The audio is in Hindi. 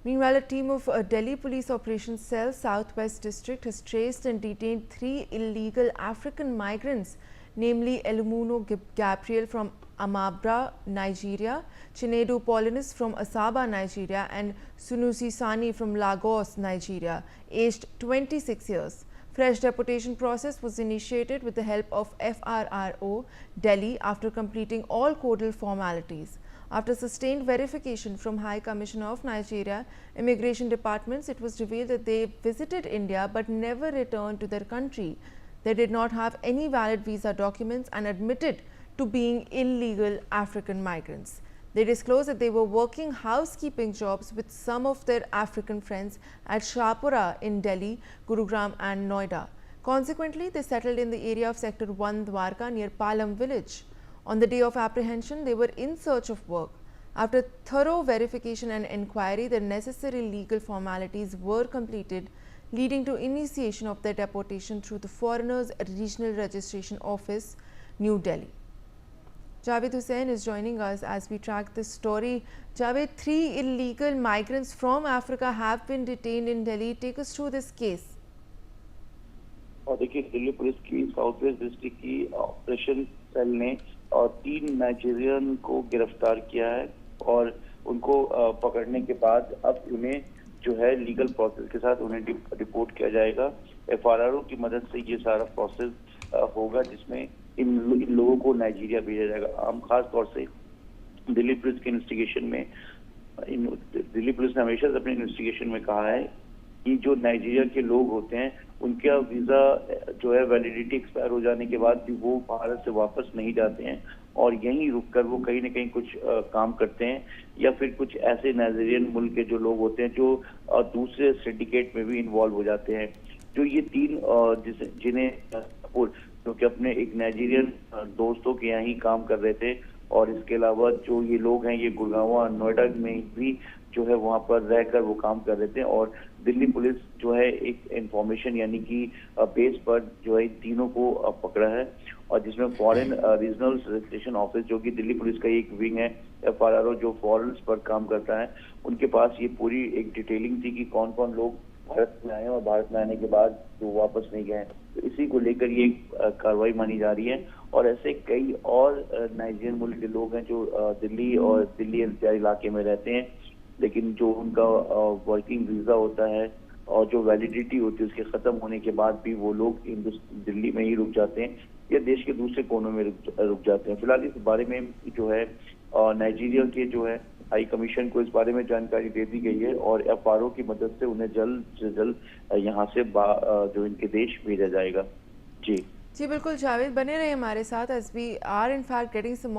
Meanwhile, a team of Delhi Police Operations Cell, Southwest District, has traced and detained 3 illegal African migrants, namely Elumuno Gabriel from Amabra, Nigeria, Chinedu Paulinus from Asaba, Nigeria, and Sunusi Sani from Lagos, Nigeria, aged 26 years. Fresh deportation process was initiated with the help of FRRO, Delhi, after completing all codal formalities. After sustained verification from High Commissioner of Nigeria Immigration Departments, it was revealed that they visited India but never returned to their country. They did not have any valid visa documents and admitted to being illegal African migrants. They disclosed that they were working housekeeping jobs with some of their African friends at Shahpura in Delhi, Gurugram and Noida. Consequently, they settled in the area of Sector 1 Dwarka near Palam village. On the day of apprehension, they were in search of work. After thorough verification and inquiry, the necessary legal formalities were completed, leading to initiation of their deportation through the Foreigners Regional Registration Office, New Delhi. Javed Hussain is joining us as we track this story. Javed, 3 illegal migrants from Africa have been detained in Delhi. Take us through this case. और देखिए, दिल्ली पुलिस की साउथ वेस्ट डिस्ट्रिक्ट की ऑपरेशन सेल ने 3 नाइजीरियन को गिरफ्तार किया है और उनको पकड़ने के बाद अब उन्हें जो है लीगल प्रोसेस के साथ उन्हें रिपोर्ट किया जाएगा। FRRO की मदद से ये सारा प्रोसेस होगा, जिसमें इन लोगों को नाइजीरिया भेजा जाएगा। खास तौर से दिल्ली पुलिस के इन्वेस्टिगेशन में दिल्ली पुलिस ने हमेशा से अपने इन्वेस्टिगेशन में कहा है कि जो नाइजीरिया के लोग होते हैं उनका वीजा जो है वैलिडिटी एक्सपायर हो जाने के बाद भी वो भारत से वापस नहीं जाते हैं और यहीं रुककर वो कहीं ना कहीं कुछ काम करते हैं, या फिर कुछ ऐसे नाइजीरियन मुल्क के जो लोग होते हैं जो दूसरे सिंडिकेट में भी इन्वॉल्व हो जाते हैं। जो ये 3 जिन्हें क्योंकि अपने एक नाइजीरियन दोस्तों के यहाँ ही काम कर रहे थे, और इसके अलावा जो ये लोग हैं ये गुड़गांव नोएडा में भी जो है वहां पर रहकर वो काम कर रहे थे। और दिल्ली पुलिस जो है एक इंफॉर्मेशन यानी कि बेस पर जो है तीनों को पकड़ा है, और जिसमें फॉरेन रीजनल रजिस्ट्रेशन ऑफिस जो कि दिल्ली पुलिस का एक विंग है FRRO जो फॉरेन्स पर काम करता है, उनके पास ये पूरी एक डिटेलिंग थी कि कौन कौन लोग भारत में आए और भारत में आने के बाद जो वापस नहीं गए। तो इसी को लेकर ये कार्रवाई मानी जा रही है। और ऐसे कई और नाइजीरियन मुल्क के लोग हैं जो दिल्ली और दिल्ली एनसीआर इलाके में रहते हैं, लेकिन जो उनका वर्किंग वीजा होता है और जो वैलिडिटी होती है उसके खत्म होने के बाद भी वो लोग दिल्ली में ही रुक जाते हैं या देश के दूसरे कोनों में रुक जाते हैं। फिलहाल इस बारे में जो है नाइजीरिया के जो है हाई कमीशन को इस बारे में जानकारी दे दी गई है और FRRO की मदद से उन्हें जल्द से जल्द यहाँ से जो इनके देश भेजा जाएगा। जी बिल्कुल जावेद, बने रहे हमारे साथ as we are in fact getting some